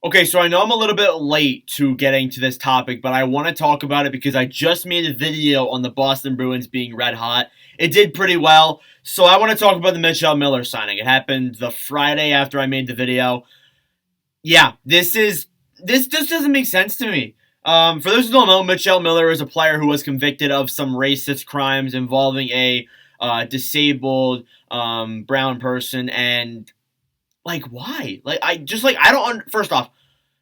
Okay, so I know I'm a little bit late to getting to this topic, but I want to talk about it because I just made a video on the Boston Bruins being red hot. It did pretty well, so I want to talk about the Mitchell Miller signing. It happened the Friday after I made the video. Yeah, this just doesn't make sense to me. For those who don't know, Mitchell Miller is a player who was convicted of some racist crimes involving a disabled brown person, and like why? I don't. First off,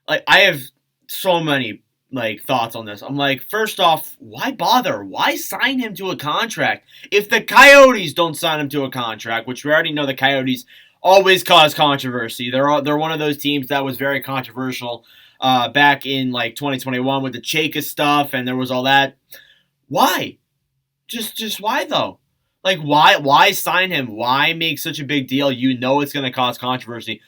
like I have so many like thoughts on this. I'm like, first off, why bother? Why sign him to a contract if the Coyotes don't sign him to a contract? Which we already know the Coyotes always cause controversy. They're one of those teams that was very controversial back in like 2021 with the Chaka stuff, and there was all that. Why? Just why though? Like why sign him? Why make such a big deal? You know it's going to cause controversy.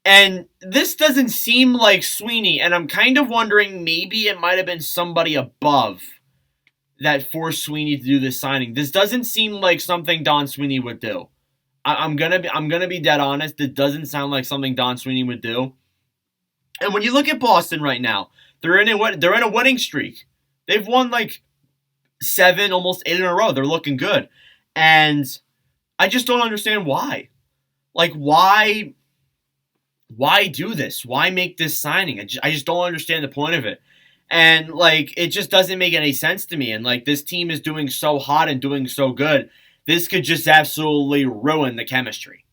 And this doesn't seem like Sweeney, and I'm kind of wondering maybe it might have been somebody above that forced Sweeney to do this signing. This doesn't seem like something Don Sweeney would do. I'm gonna be dead honest. It doesn't sound like something Don Sweeney would do. And when you look at Boston right now, they're in a winning streak. They've won like seven, almost eight in a row. They're looking good, and I just don't understand why. Like why do this? Why make this signing? I just don't understand the point of it. And like it just doesn't make any sense to me. And like this team is doing so hot and doing so good. This could just absolutely ruin the chemistry.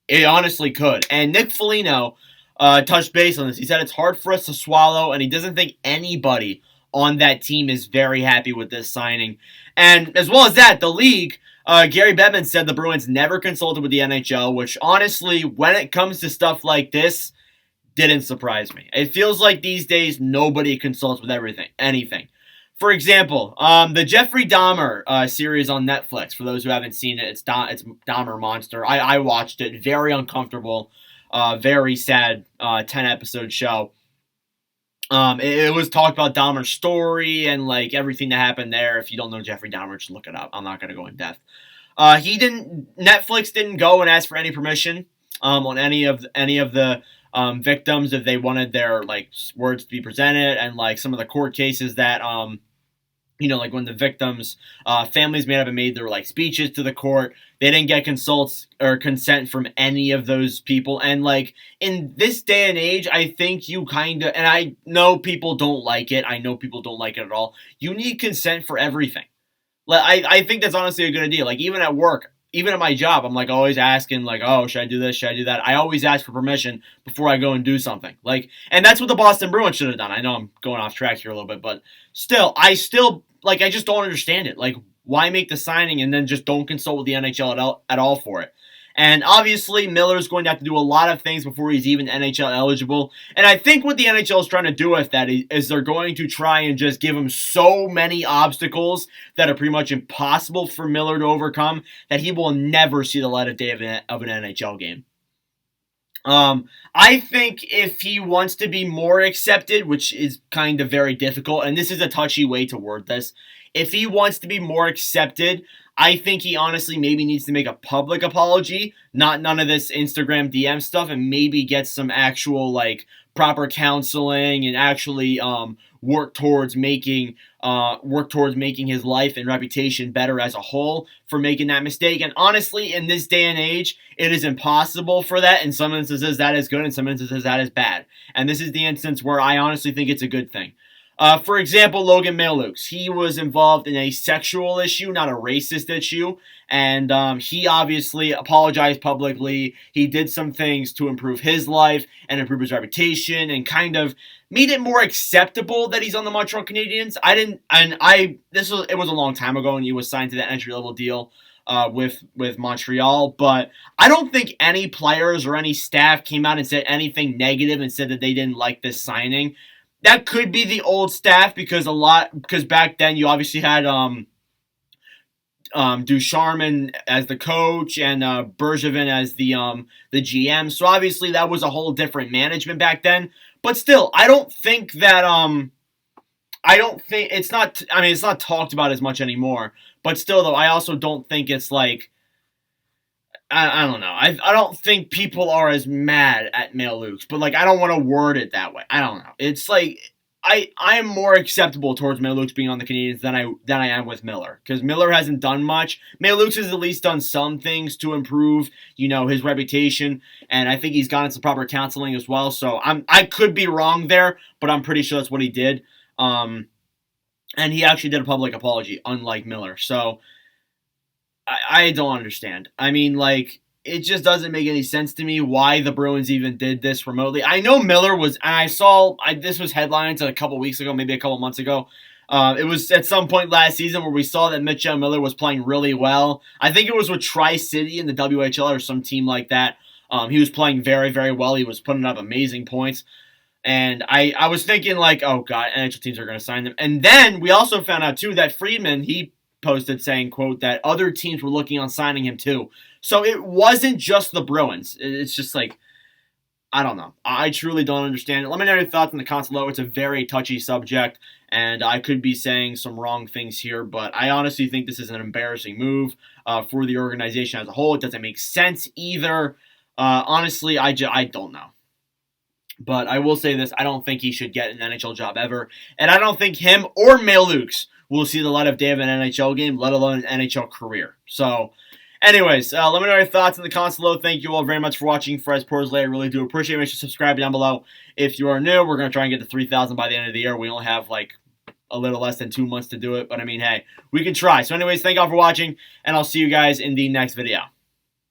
It honestly could. And Nick Foligno touched base on this. He said it's hard for us to swallow, and he doesn't think anybody on that team is very happy with this signing. And as well as that, the league, Gary Bettman said the Bruins never consulted with the NHL, which honestly, when it comes to stuff like this, didn't surprise me. It feels like these days nobody consults with anything. For example, the Jeffrey Dahmer series on Netflix. For those who haven't seen it, it's Dahmer Monster. I watched it. Very uncomfortable, very sad 10 episode show. It was talked about Dahmer's story and like everything that happened there. If you don't know Jeffrey Dahmer, just look it up. I'm not gonna go in depth. Netflix didn't go and ask for any permission on any of the victims if they wanted their like words to be presented, and like some of the court cases that like when the victims' families made up and made their like speeches to the court, they didn't get consults or consent from any of those people. And like in this day and age, I think you kind of, and I know people don't like it. I know people don't like it at all. You need consent for everything. Like I think that's honestly a good idea. Like even at work, even at my job, I'm like always asking like, oh, should I do this? Should I do that? I always ask for permission before I go and do something. Like, and that's what the Boston Bruins should have done. I know I'm going off track here a little bit, but still like I just don't understand it. Like, why make the signing and then just don't consult with the NHL at all for it? And obviously, Miller's going to have to do a lot of things before he's even NHL eligible. And I think what the NHL is trying to do with that is they're going to try and just give him so many obstacles that are pretty much impossible for Miller to overcome that he will never see the light of day of an NHL game. I think if he wants to be more accepted, which is kind of very difficult, and this is a touchy way to word this, if he wants to be more accepted, I think he honestly maybe needs to make a public apology, not none of this Instagram DM stuff, and maybe get some actual like proper counseling and actually work towards making his life and reputation better as a whole for making that mistake. And honestly, in this day and age, it is impossible for that. In some instances, that is good. In some instances, that is bad. And this is the instance where I honestly think it's a good thing. For example, Logan Mailux. He was involved in a sexual issue, not a racist issue. And he obviously apologized publicly. He did some things to improve his life and improve his reputation and kind of made it more acceptable that he's on the Montreal Canadiens. It was a long time ago, and he was signed to that entry level deal with Montreal. But I don't think any players or any staff came out and said anything negative and said that they didn't like this signing. That could be the old staff because back then you obviously had Ducharme as the coach and Bergevin as the GM. So obviously that was a whole different management back then. But still, I don't think it's not. I mean, it's not talked about as much anymore. But still, though, I also don't think it's like I don't know. I don't think people are as mad at Male Lukes, but like I don't want to word it that way. I don't know. It's like I am more acceptable towards Male Lukes being on the Canadians than I am with Miller, because Miller hasn't done much. Male Lukes has at least done some things to improve, his reputation, and I think he's gotten some proper counseling as well. So I could be wrong there, but I'm pretty sure that's what he did. And he actually did a public apology, unlike Miller. So I don't understand. I mean, like, it just doesn't make any sense to me why the Bruins even did this remotely. I know Miller was, and this was headlines a couple weeks ago, maybe a couple months ago. It was at some point last season where we saw that Mitchell Miller was playing really well. I think it was with Tri-City in the WHL or some team like that. He was playing very, very well. He was putting up amazing points. And I was thinking, like, oh, God, NHL teams are going to sign them. And then we also found out, too, that Friedman, he posted saying, quote, that other teams were looking on signing him too. So it wasn't just the Bruins. It's just like, I don't know. I truly don't understand it. Let me know your thoughts on the console. It's a very touchy subject, and I could be saying some wrong things here, but I honestly think this is an embarrassing move for the organization as a whole. It doesn't make sense either. Honestly, I don't know. But I will say this, I don't think he should get an NHL job ever. And I don't think him or Male Lukes will see the light of day of an NHL game, let alone an NHL career. So, anyways, let me know your thoughts in the comments below. Thank you all very much for watching. For Porsley, I really do appreciate it. Make sure to subscribe down below. If you are new, we're going to try and get to 3,000 by the end of the year. We only have like a little less than 2 months to do it. But I mean, hey, we can try. So anyways, thank you all for watching, and I'll see you guys in the next video.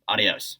Adios.